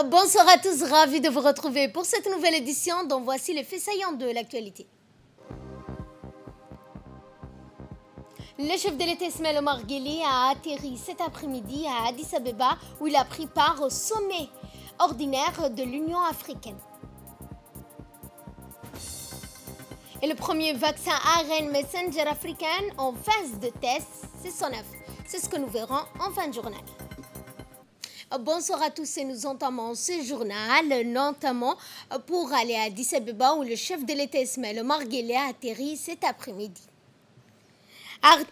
Bonsoir à tous, ravi de vous retrouver pour cette nouvelle édition dont voici les faits saillants de l'actualité. Le chef de l'État Ismaël Omar Guelleh a atterri cet après-midi à Addis Abeba où il a pris part au sommet ordinaire de l'Union africaine. Et le premier vaccin ARN Messenger africain en phase de test, c'est son œuf. C'est ce que nous verrons en fin de journal. Bonsoir à tous et nous entamons ce journal, notamment pour aller à Addis Abeba où le chef de l'État Ismaël Omar Guelleh a atterri cet après-midi.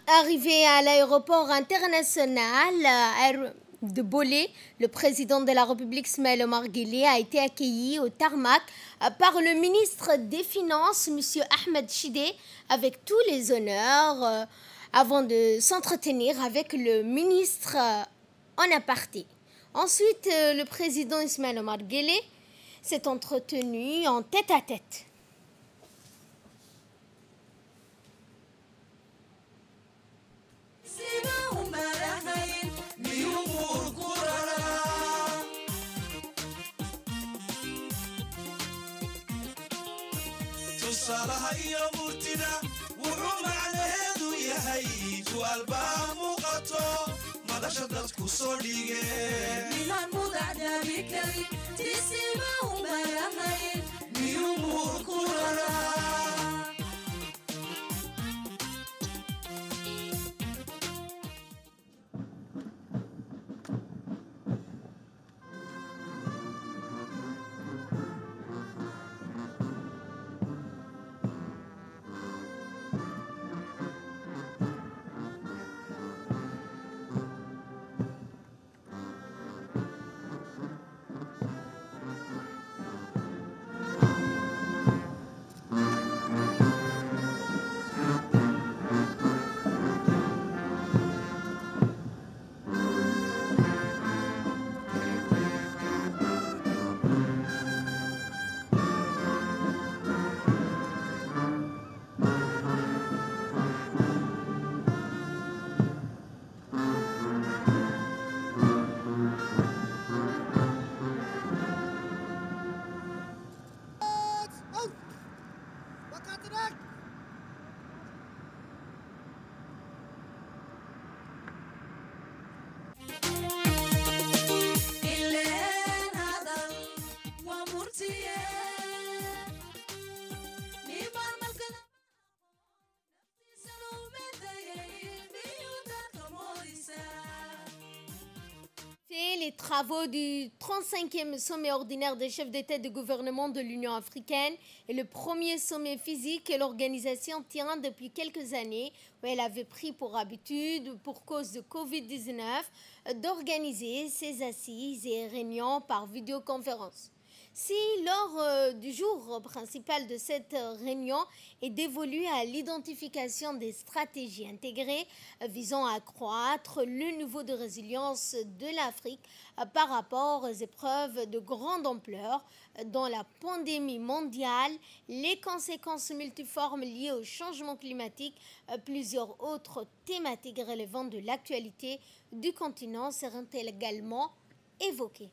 Arrivé à l'aéroport international de Bolé, le président de la République Ismaël Omar Guelleh a été accueilli au tarmac par le ministre des Finances, M. Ahmed Shideh, avec tous les honneurs avant de s'entretenir avec le ministre en aparté. Ensuite, le président Ismaël Omar Guelleh s'est entretenu en tête-à-tête. Les travaux du 35e sommet ordinaire des chefs d'État et de gouvernement de l'Union africaine est le premier sommet physique que l'organisation tient depuis quelques années où elle avait pris pour habitude, pour cause de Covid-19, d'organiser ses assises et réunions par vidéoconférence. Si l'ordre du jour principal de cette réunion est dévolu à l'identification des stratégies intégrées visant à accroître le niveau de résilience de l'Afrique par rapport aux épreuves de grande ampleur dont la pandémie mondiale, les conséquences multiformes liées au changement climatique, plusieurs autres thématiques relevantes de l'actualité du continent seront également évoquées.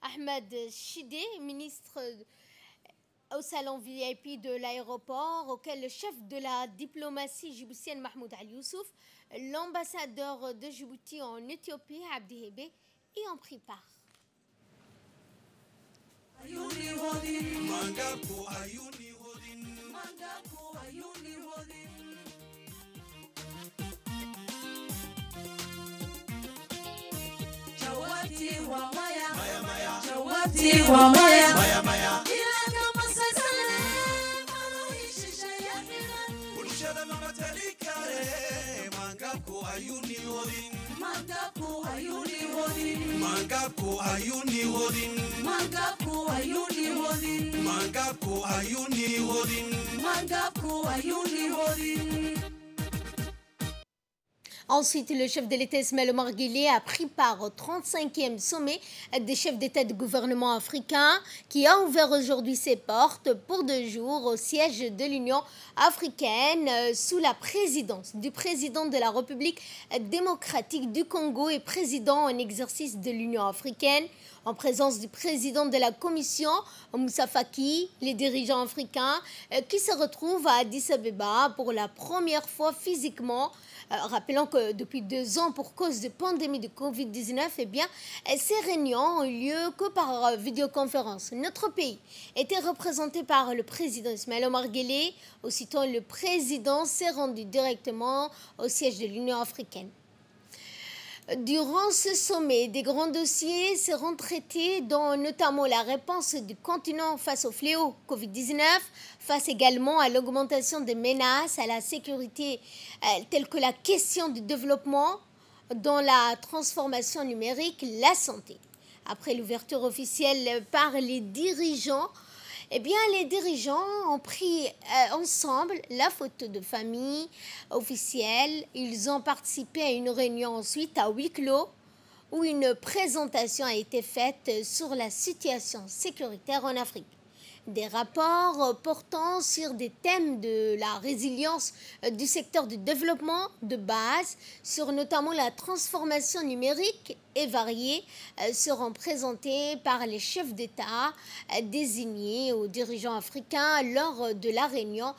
Ahmed Shideh, ministre au salon VIP de l'aéroport, auquel le chef de la diplomatie djiboutienne Mahmoud Ali Youssouf, l'ambassadeur de Djibouti en Éthiopie Abdi Hebe y ont pris part. Ensuite, le chef de l'État Ismaël Omar Guelleh a pris part au 35e sommet des chefs d'État de gouvernement africains qui a ouvert aujourd'hui ses portes pour 2 jours au siège de l'Union africaine sous la présidence du président de la République démocratique du Congo et président en exercice de l'Union africaine, en présence du président de la Commission, Moussa Faki, les dirigeants africains qui se retrouvent à Addis Abeba pour la première fois physiquement. Rappelons que depuis 2 ans, pour cause de pandémie de Covid-19, ces réunions ont eu lieu que par vidéoconférence. Notre pays était représenté par le président Ismaël Omar Guelleh. Aussitôt, le président s'est rendu directement au siège de l'Union africaine. Durant ce sommet, des grands dossiers seront traités, dont notamment la réponse du continent face au fléau Covid-19, face également à l'augmentation des menaces à la sécurité, telles que la question du développement dans la transformation numérique, la santé. Après l'ouverture officielle par les dirigeants, les dirigeants ont pris ensemble la photo de famille officielle. Ils ont participé à une réunion ensuite à huis clos où une présentation a été faite sur la situation sécuritaire en Afrique. Des rapports portant sur des thèmes de la résilience du secteur du développement de base, sur notamment la transformation numérique et variée, seront présentés par les chefs d'État désignés aux dirigeants africains lors de la réunion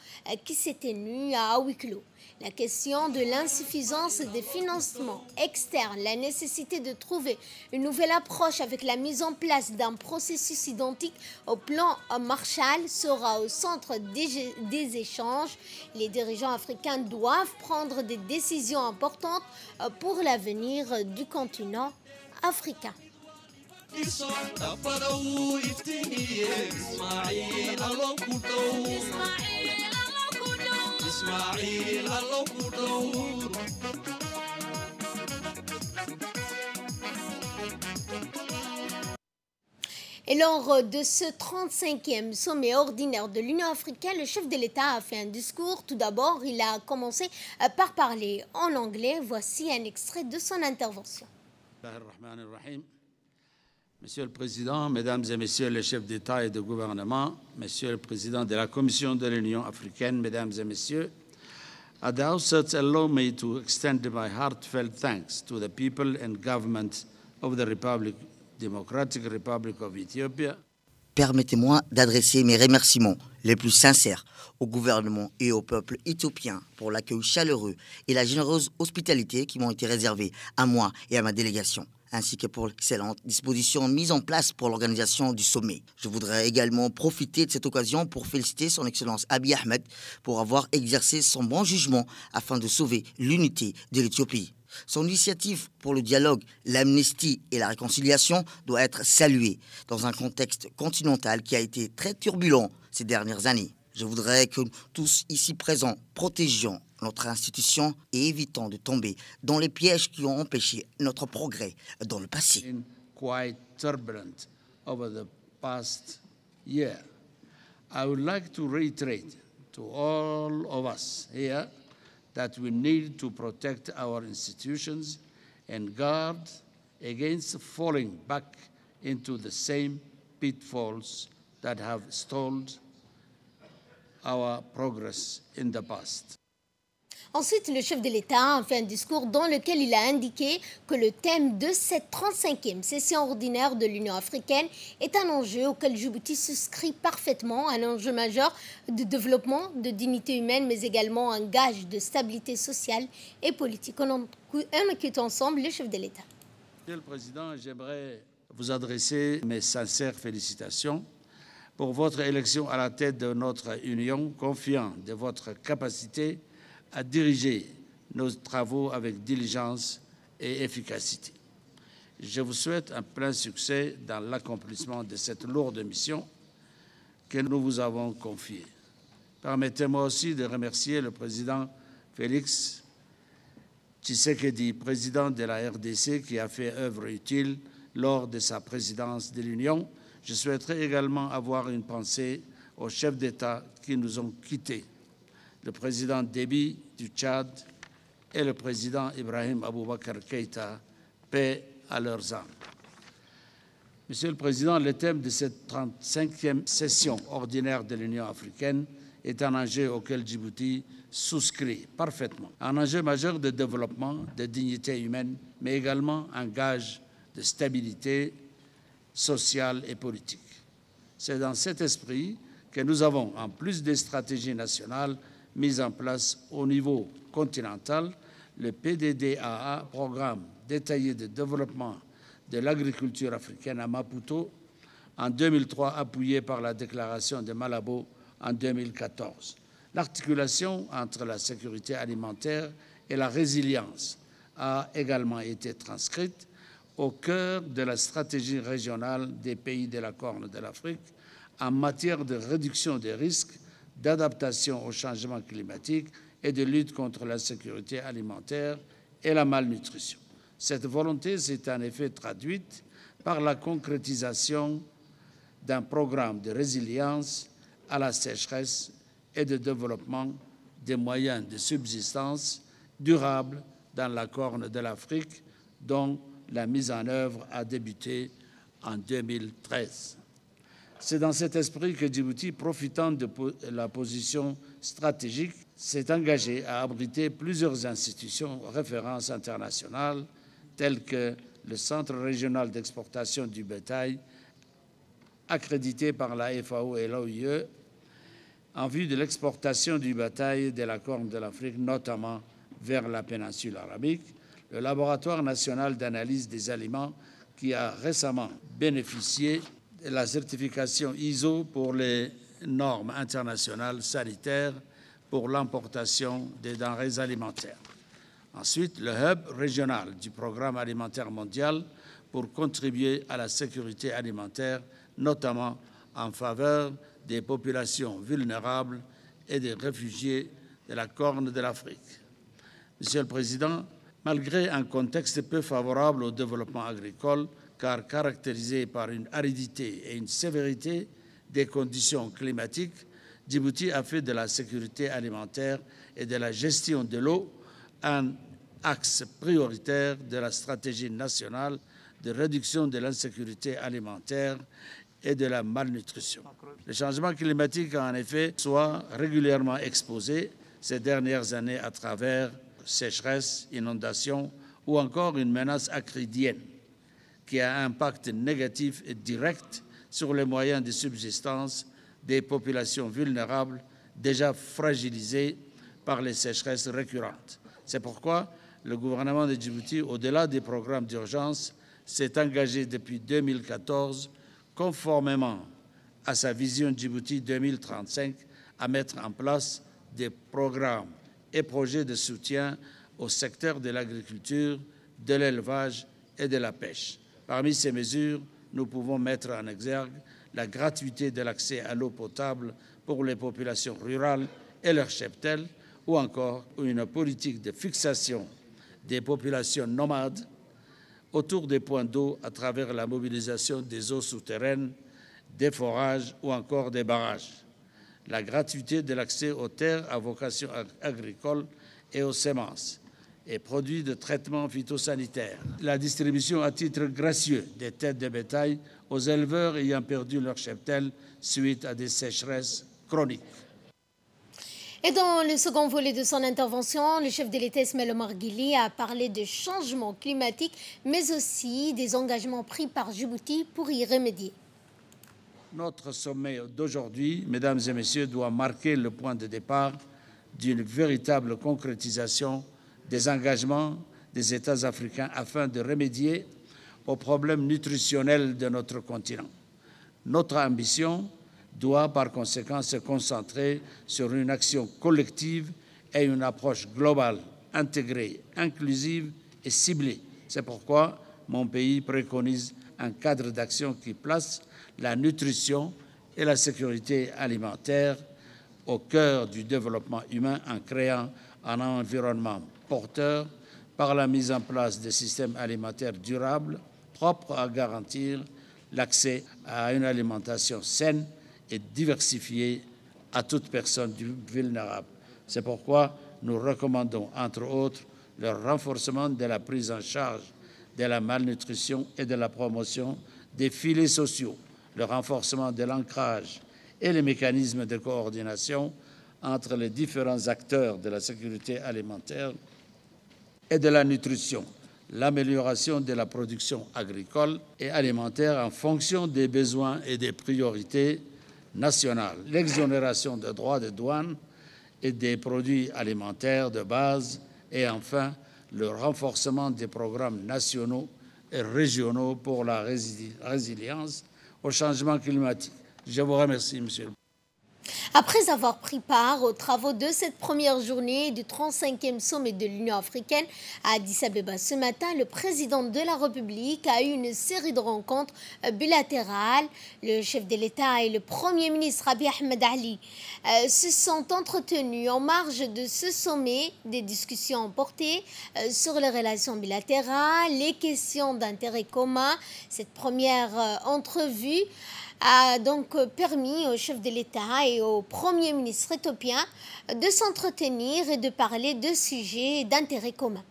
qui s'est tenue à huis clos. La question de l'insuffisance des financements externes, la nécessité de trouver une nouvelle approche avec la mise en place d'un processus identique au plan Marshall sera au centre des échanges. Les dirigeants africains doivent prendre des décisions importantes pour l'avenir du continent africain. Et lors de ce 35e sommet ordinaire de l'Union africaine, le chef de l'État a fait un discours. Tout d'abord, il a commencé par parler en anglais. Voici un extrait de son intervention. Monsieur le Président, Mesdames et Messieurs les chefs d'État et de gouvernement, Monsieur le Président de la Commission de l'Union africaine, Mesdames et Messieurs, at the outset, allow me to extend my heartfelt thanks to the people and government of the Democratic Republic of Ethiopia. Permettez-moi d'adresser mes remerciements les plus sincères au gouvernement et au peuple éthiopien pour l'accueil chaleureux et la généreuse hospitalité qui m'ont été réservés à moi et à ma délégation, ainsi que pour l'excellente disposition mise en place pour l'organisation du sommet. Je voudrais également profiter de cette occasion pour féliciter son Excellence Abiy Ahmed pour avoir exercé son bon jugement afin de sauver l'unité de l'Éthiopie. Son initiative pour le dialogue, l'amnistie et la réconciliation doit être saluée dans un contexte continental qui a été très turbulent ces dernières années. Je voudrais que nous tous ici présents protégions notre institution et évitons de tomber dans les pièges qui ont empêché notre progrès dans le passé. Quite turbulent over the past year. I would like to reiterate to all of us here that we need to protect our institutions and guard against falling back into the same pitfalls that have stalled our progress in the past. Ensuite, le chef de l'État a fait un discours dans lequel il a indiqué que le thème de cette 35e session ordinaire de l'Union africaine est un enjeu auquel Djibouti souscrit parfaitement, un enjeu majeur de développement, de dignité humaine, mais également un gage de stabilité sociale et politique. On écoute ensemble le chef de l'État. Monsieur le Président, j'aimerais vous adresser mes sincères félicitations pour votre élection à la tête de notre Union, confiant de votre capacité à diriger nos travaux avec diligence et efficacité. Je vous souhaite un plein succès dans l'accomplissement de cette lourde mission que nous vous avons confiée. Permettez-moi aussi de remercier le président Félix Tshisekedi, président de la RDC, qui a fait œuvre utile lors de sa présidence de l'Union. Je souhaiterais également avoir une pensée aux chefs d'État qui nous ont quittés. Le président Déby du Tchad, et le président Ibrahim Boubacar Keïta, paix à leurs âmes. Monsieur le Président, le thème de cette 35e session ordinaire de l'Union africaine est un enjeu auquel Djibouti souscrit parfaitement. Un enjeu majeur de développement, de dignité humaine, mais également un gage de stabilité sociale et politique. C'est dans cet esprit que nous avons, en plus des stratégies nationales mises en place au niveau continental, le PDDAA, Programme détaillé de développement de l'agriculture africaine à Maputo, en 2003, appuyé par la déclaration de Malabo en 2014. L'articulation entre la sécurité alimentaire et la résilience a également été transcrite au cœur de la stratégie régionale des pays de la Corne de l'Afrique en matière de réduction des risques, d'adaptation au changement climatique et de lutte contre l'insécurité alimentaire et la malnutrition. Cette volonté s'est en effet traduite par la concrétisation d'un programme de résilience à la sécheresse et de développement des moyens de subsistance durables dans la Corne de l'Afrique, dont la mise en œuvre a débuté en 2013. C'est dans cet esprit que Djibouti, profitant de la position stratégique, s'est engagé à abriter plusieurs institutions références internationales telles que le Centre régional d'exportation du bétail, accrédité par la FAO et l'OIE, en vue de l'exportation du bétail de la Corne de l'Afrique, notamment vers la péninsule arabique, le Laboratoire national d'analyse des aliments qui a récemment bénéficié de la certification ISO pour les normes internationales sanitaires pour l'importation des denrées alimentaires. Ensuite, le hub régional du Programme alimentaire mondial pour contribuer à la sécurité alimentaire, notamment en faveur des populations vulnérables et des réfugiés de la Corne de l'Afrique. Monsieur le Président, malgré un contexte peu favorable au développement agricole, car caractérisé par une aridité et une sévérité des conditions climatiques, Djibouti a fait de la sécurité alimentaire et de la gestion de l'eau un axe prioritaire de la stratégie nationale de réduction de l'insécurité alimentaire et de la malnutrition. Le changement climatique a en effet soit régulièrement exposé ces dernières années à travers sécheresse, inondations ou encore une menace acridienne qui a un impact négatif et direct sur les moyens de subsistance des populations vulnérables déjà fragilisées par les sécheresses récurrentes. C'est pourquoi le gouvernement de Djibouti, au-delà des programmes d'urgence, s'est engagé depuis 2014, conformément à sa vision Djibouti 2035, à mettre en place des programmes et projets de soutien au secteur de l'agriculture, de l'élevage et de la pêche. Parmi ces mesures, nous pouvons mettre en exergue la gratuité de l'accès à l'eau potable pour les populations rurales et leurs cheptels, ou encore une politique de fixation des populations nomades autour des points d'eau à travers la mobilisation des eaux souterraines, des forages ou encore des barrages. La gratuité de l'accès aux terres à vocation agricole et aux semences et produits de traitement phytosanitaire. La distribution à titre gracieux des têtes de bétail aux éleveurs ayant perdu leur cheptel suite à des sécheresses chroniques. Et dans le second volet de son intervention, le chef de l'État Ismaël Omar Guelleh a parlé de changement climatique, mais aussi des engagements pris par Djibouti pour y remédier. Notre sommet d'aujourd'hui, mesdames et messieurs, doit marquer le point de départ d'une véritable concrétisation des engagements des États africains afin de remédier aux problèmes nutritionnels de notre continent. Notre ambition doit par conséquent se concentrer sur une action collective et une approche globale, intégrée, inclusive et ciblée. C'est pourquoi mon pays préconise un cadre d'action qui place la nutrition et la sécurité alimentaire au cœur du développement humain en créant un environnement porteur par la mise en place de systèmes alimentaires durables propres à garantir l'accès à une alimentation saine et diversifiée à toute personne vulnérable. C'est pourquoi nous recommandons, entre autres, le renforcement de la prise en charge de la malnutrition et de la promotion des filets sociaux, le renforcement de l'ancrage et les mécanismes de coordination entre les différents acteurs de la sécurité alimentaire et de la nutrition, l'amélioration de la production agricole et alimentaire en fonction des besoins et des priorités nationales, l'exonération de droits de douane et des produits alimentaires de base et enfin le renforcement des programmes nationaux et régionaux pour la résilience au changement climatique. Je vous remercie, Monsieur le Président. Après avoir pris part aux travaux de cette première journée du 35e sommet de l'Union africaine à Addis Abeba ce matin, le président de la République a eu une série de rencontres bilatérales. Le chef de l'État et le Premier ministre Abiy Ahmed Ali se sont entretenus en marge de ce sommet. Des discussions ont porté sur les relations bilatérales, les questions d'intérêt commun. Cette première entrevue a donc permis au chef de l'État et au Premier ministre éthiopien de s'entretenir et de parler de sujets d'intérêt commun.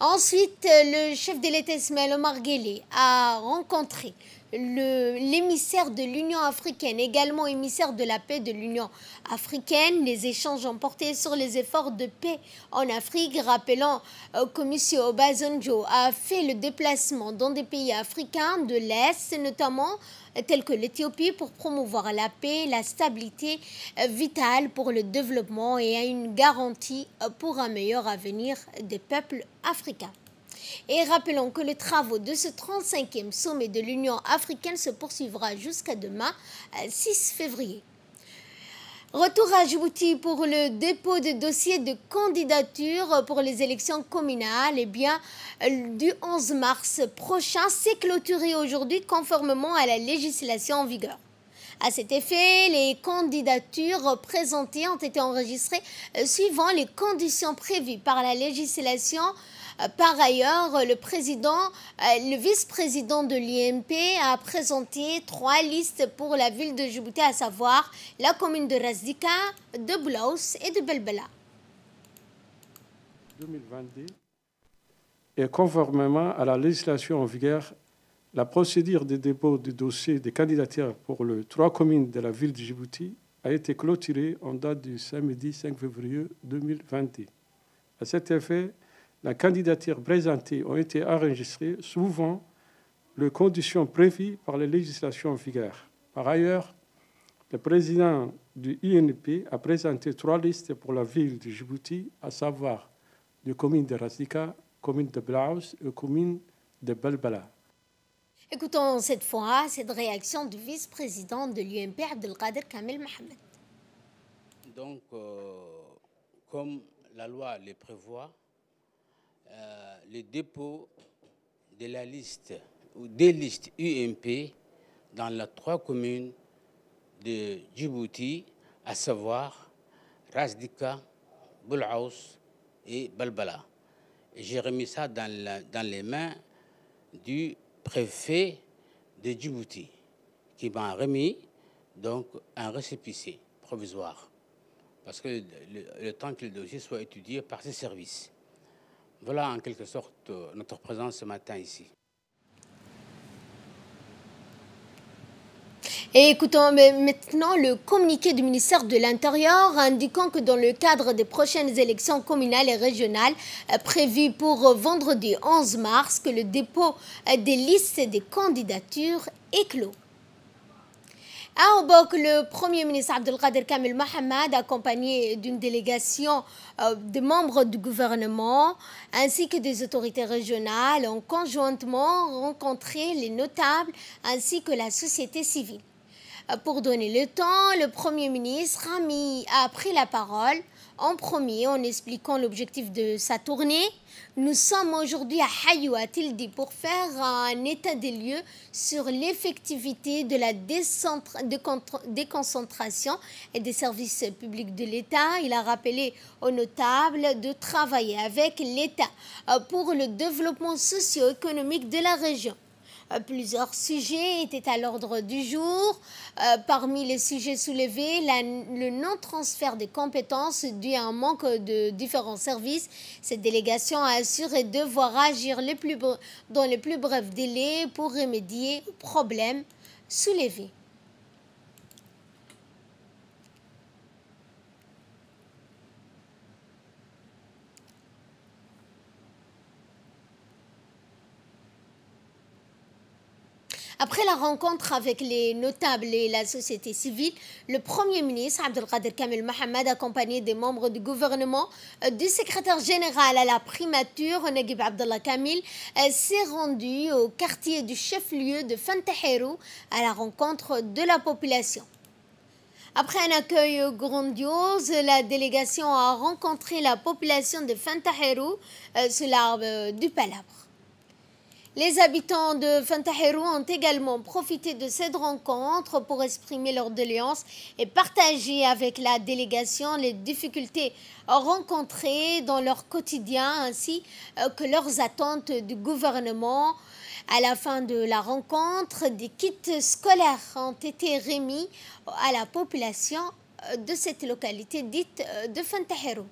Ensuite, le chef de l'État Ismaël Omar Guelleh a rencontré l'émissaire de l'Union africaine, également émissaire de la paix de l'Union africaine. Les échanges ont porté sur les efforts de paix en Afrique, rappelant que M. Obasanjo a fait le déplacement dans des pays africains de l'Est, notamment tels que l'Éthiopie, pour promouvoir la paix, la stabilité vitale pour le développement et une garantie pour un meilleur avenir des peuples africains. Et rappelons que les travaux de ce 35e sommet de l'Union africaine se poursuivra jusqu'à demain, 6 février. Retour à Djibouti pour le dépôt de dossiers de candidature pour les élections communales. Du 11 mars prochain, c'est clôturé aujourd'hui conformément à la législation en vigueur. À cet effet, les candidatures présentées ont été enregistrées suivant les conditions prévues par la législation. Par ailleurs, le vice-président de l'IMP a présenté 3 listes pour la ville de Djibouti, à savoir la commune de Razdika, de Blaus et de Belbela. 2022. Et conformément à la législation en vigueur, la procédure de dépôt du dossier de candidature pour les 3 communes de la ville de Djibouti a été clôturée en date du samedi 5 février 2022. À cet effet, les candidatures présentées ont été enregistrées suivant les conditions prévues par la législation en vigueur. Par ailleurs, le président du INP a présenté 3 listes pour la ville de Djibouti, à savoir les communes de Razdika, commune de Blaus et commune de Belbela. Écoutons cette fois cette réaction du vice-président de l'UMP, Abdelkader Kamel Mohamed. Donc, comme la loi le prévoit, le dépôt de la liste ou des listes UMP dans les 3 communes de Djibouti, à savoir Razdika, Boulaous et Belbela. J'ai remis ça dans les mains du préfet de Djibouti, qui m'a remis donc un récépissé provisoire, parce que le temps que le dossier soit étudié par ses services. Voilà en quelque sorte notre présence ce matin ici. Et écoutons maintenant le communiqué du ministère de l'Intérieur indiquant que dans le cadre des prochaines élections communales et régionales prévues pour vendredi 11 mars, que le dépôt des listes des candidatures est clos. À Obok, le Premier ministre Abdelkader Kamel Mohamed, accompagné d'une délégation de membres du gouvernement ainsi que des autorités régionales, ont conjointement rencontré les notables ainsi que la société civile. Pour donner le temps, le Premier ministre a pris la parole en premier en expliquant l'objectif de sa tournée. Nous sommes aujourd'hui à Hayou, a-t-il dit, pour faire un état des lieux sur l'effectivité de la déconcentration et des services publics de l'État. Il a rappelé aux notables de travailler avec l'État pour le développement socio-économique de la région. Plusieurs sujets étaient à l'ordre du jour. Parmi les sujets soulevés, le non-transfert des compétences dû à un manque de différents services. Cette délégation a assuré devoir agir dans les plus brefs délais pour remédier aux problèmes soulevés. Après la rencontre avec les notables et la société civile, le Premier ministre Abdelkader Kamel Mohamed, accompagné des membres du gouvernement, du secrétaire général à la primature, Naguib Abdallah Kamil, s'est rendu au quartier du chef-lieu de Fantahirou à la rencontre de la population. Après un accueil grandiose, la délégation a rencontré la population de Fantahirou sous l'arbre du palabre. Les habitants de Fantahirou ont également profité de cette rencontre pour exprimer leur doléance et partager avec la délégation les difficultés rencontrées dans leur quotidien ainsi que leurs attentes du gouvernement. À la fin de la rencontre, des kits scolaires ont été remis à la population de cette localité dite de Fantahirou.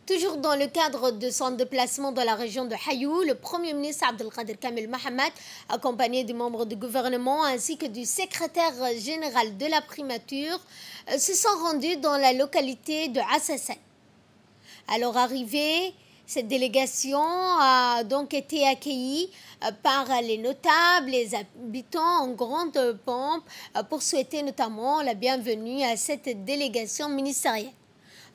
Toujours dans le cadre de son déplacement dans la région de Hayou, le Premier ministre Abdelkader Kamel Mohamed, accompagné des membres du gouvernement ainsi que du secrétaire général de la primature, se sont rendus dans la localité de Assassan. À leur arrivée, cette délégation a donc été accueillie par les notables, les habitants en grande pompe pour souhaiter notamment la bienvenue à cette délégation ministérielle.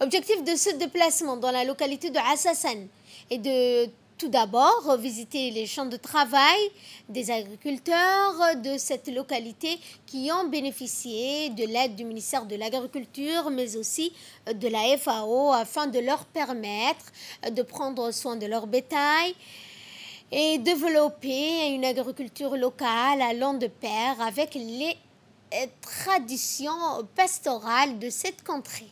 Objectif de ce déplacement dans la localité de Assassan est de tout d'abord visiter les champs de travail des agriculteurs de cette localité qui ont bénéficié de l'aide du ministère de l'Agriculture mais aussi de la FAO afin de leur permettre de prendre soin de leur bétail et développer une agriculture locale allant de pair avec les traditions pastorales de cette contrée.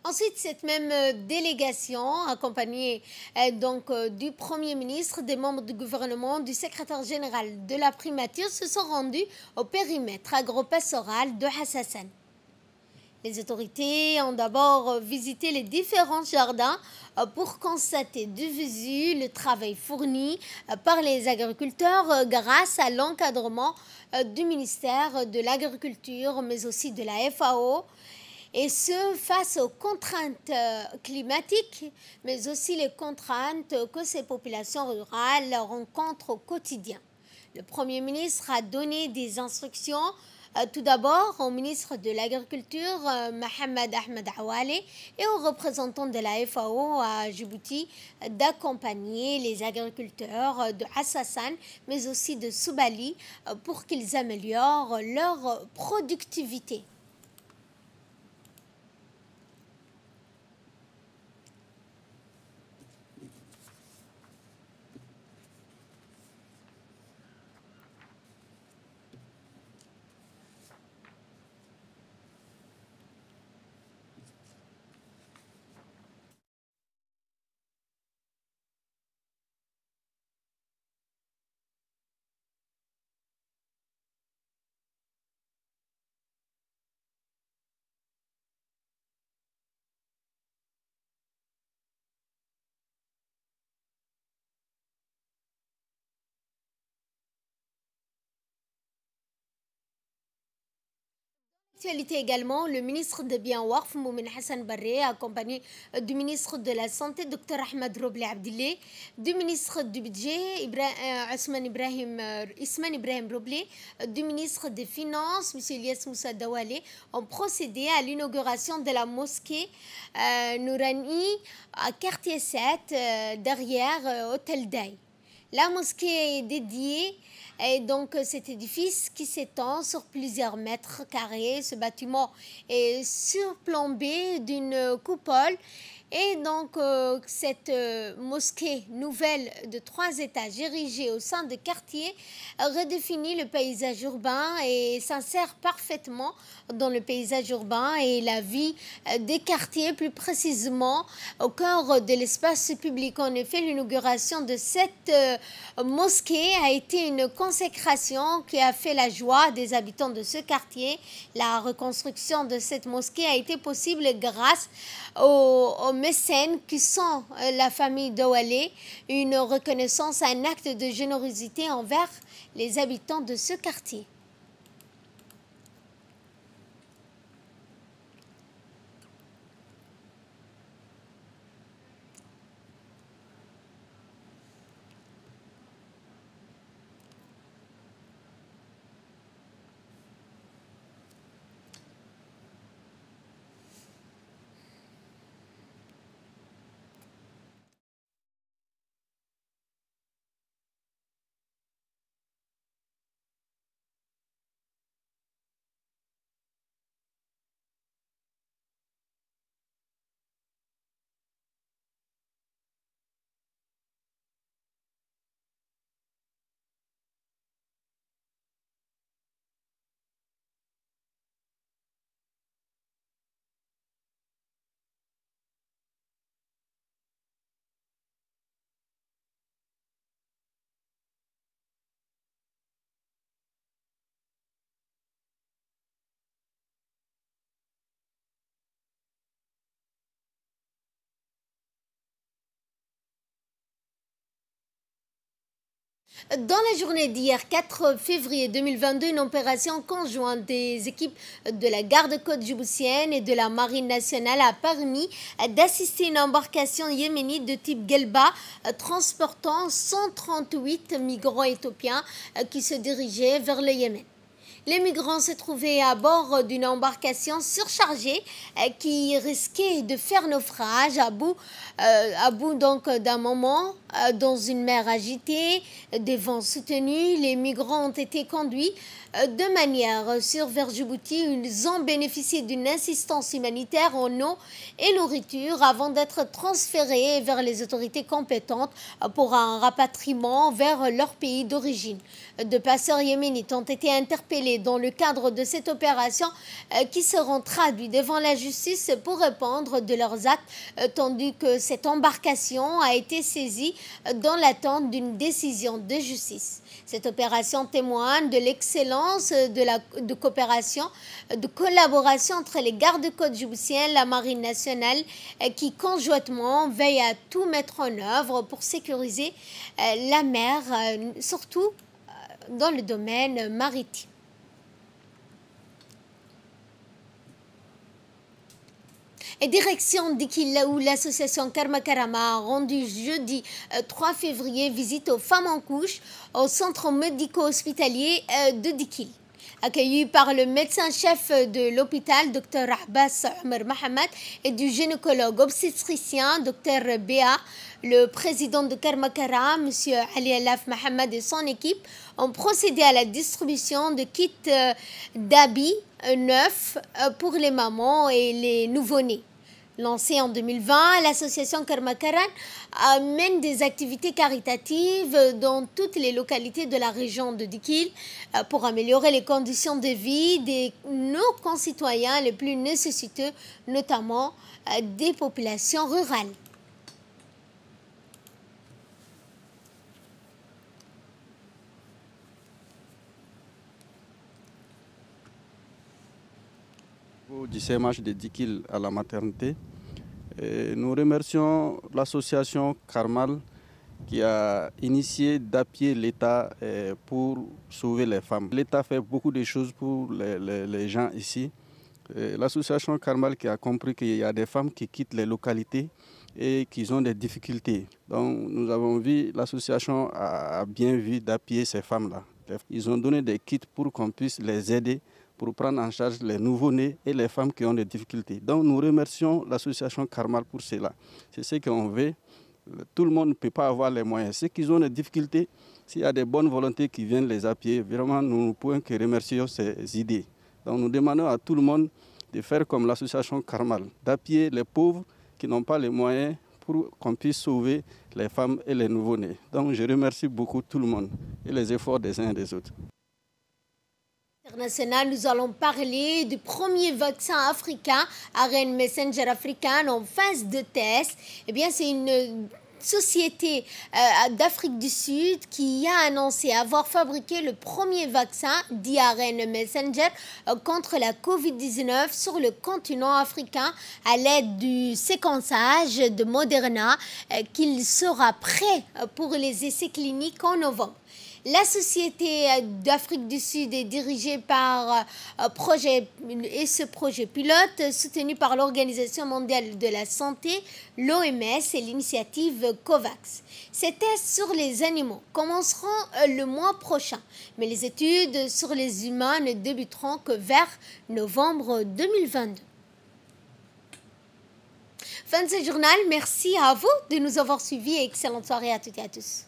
Ensuite, cette même délégation, accompagnée du Premier ministre, des membres du gouvernement, du secrétaire général de la primature, se sont rendus au périmètre agropastoral de Assassan. Les autorités ont d'abord visité les différents jardins pour constater de visu le travail fourni par les agriculteurs grâce à l'encadrement du ministère de l'Agriculture, mais aussi de la FAO. Et ce, face aux contraintes climatiques, mais aussi les contraintes que ces populations rurales rencontrent au quotidien. Le Premier ministre a donné des instructions tout d'abord au ministre de l'Agriculture, Mohamed Ahmed Awale, et aux représentants de la FAO à Djibouti d'accompagner les agriculteurs de Assassan, mais aussi de Soubali, pour qu'ils améliorent leur productivité. Actualité également, le ministre de Bien Warf, Moumen Hassan Barré, accompagné du ministre de la Santé, Dr Ahmed Roble Abdilé, du ministre du Budget, Ismaïl Ibrahim Roble, du ministre des Finances, M. Ilyas Moussa Dawale, ont procédé à l'inauguration de la mosquée Nourani à quartier 7, derrière Hôtel Day. La mosquée est dédiée. Et donc cet édifice qui s'étend sur plusieurs mètres carrés, ce bâtiment est surplombé d'une coupole. Et donc cette mosquée nouvelle de 3 étages érigée au sein de quartiers redéfinit le paysage urbain et s'insère parfaitement dans le paysage urbain et la vie des quartiers, plus précisément au cœur de l'espace public. En effet, l'inauguration de cette mosquée a été une consécration qui a fait la joie des habitants de ce quartier. La reconstruction de cette mosquée a été possible grâce aux mécènes qui sont la famille Dawale, une reconnaissance, un acte de générosité envers les habitants de ce quartier. Dans la journée d'hier, 4 février 2022, une opération conjointe des équipes de la garde-côte djiboutienne et de la marine nationale a permis d'assister une embarcation yéménite de type Gelba transportant 138 migrants éthiopiens qui se dirigeaient vers le Yémen. Les migrants se trouvaient à bord d'une embarcation surchargée qui risquait de faire naufrage à bout donc d'un moment dans une mer agitée, des vents soutenus. Les migrants ont été conduits de manière sûre vers Djibouti. Ils ont bénéficié d'une assistance humanitaire en eau et nourriture avant d'être transférés vers les autorités compétentes pour un rapatriement vers leur pays d'origine. 2 passeurs yéménites ont été interpellés dans le cadre de cette opération qui seront traduits devant la justice pour répondre de leurs actes, tandis que cette embarcation a été saisie dans l'attente d'une décision de justice. Cette opération témoigne de l'excellence de coopération, de collaboration entre les gardes-côtes djiboutiennes et la marine nationale qui conjointement veillent à tout mettre en œuvre pour sécuriser la mer, surtout dans le domaine maritime. Et direction d'Ikil, où l'association Karma Karama a rendu jeudi 3 février visite aux femmes en couche au centre médico-hospitalier de Dikil. Accueillis par le médecin-chef de l'hôpital, Dr Abbas Omar Mohamed, et du gynécologue obstétricien, Dr Béa, le président de Karma Kara, M. Ali Alaf Mohamed et son équipe ont procédé à la distribution de kits d'habits neufs pour les mamans et les nouveau-nés. Lancée en 2020, l'association Karma Karan mène des activités caritatives dans toutes les localités de la région de Dikil pour améliorer les conditions de vie de nos concitoyens les plus nécessiteux, notamment des populations rurales. Du CMH de Dikil à la maternité. Et nous remercions l'association Karmal qui a initié d'appuyer l'État pour sauver les femmes. L'État fait beaucoup de choses pour les gens ici. L'association Karmal qui a compris qu'il y a des femmes qui quittent les localités et qui ont des difficultés. Donc nous avons vu, l'association a bien vu d'appuyer ces femmes-là. Ils ont donné des kits pour qu'on puisse les aider pour prendre en charge les nouveau-nés et les femmes qui ont des difficultés. Donc nous remercions l'association Karmal pour cela. C'est ce qu'on veut. Tout le monde ne peut pas avoir les moyens. Ceux qui ont des difficultés, s'il y a des bonnes volontés qui viennent les appuyer, vraiment nous ne pouvons que remercier ces idées. Donc nous demandons à tout le monde de faire comme l'association Karmal, d'appuyer les pauvres qui n'ont pas les moyens pour qu'on puisse sauver les femmes et les nouveau-nés. Donc je remercie beaucoup tout le monde et les efforts des uns et des autres. International, nous allons parler du premier vaccin africain, ARN Messenger African, en phase de test. Eh bien, c'est une société d'Afrique du Sud qui a annoncé avoir fabriqué le premier vaccin d'ARN Messenger contre la Covid-19 sur le continent africain à l'aide du séquençage de Moderna qu'il sera prêt pour les essais cliniques en novembre. La société d'Afrique du Sud est dirigée par ce projet pilote soutenu par l'Organisation mondiale de la santé, l'OMS et l'initiative COVAX. Ces tests sur les animaux commenceront le mois prochain, mais les études sur les humains ne débuteront que vers novembre 2022. Fin de ce journal, merci à vous de nous avoir suivis et excellente soirée à toutes et à tous.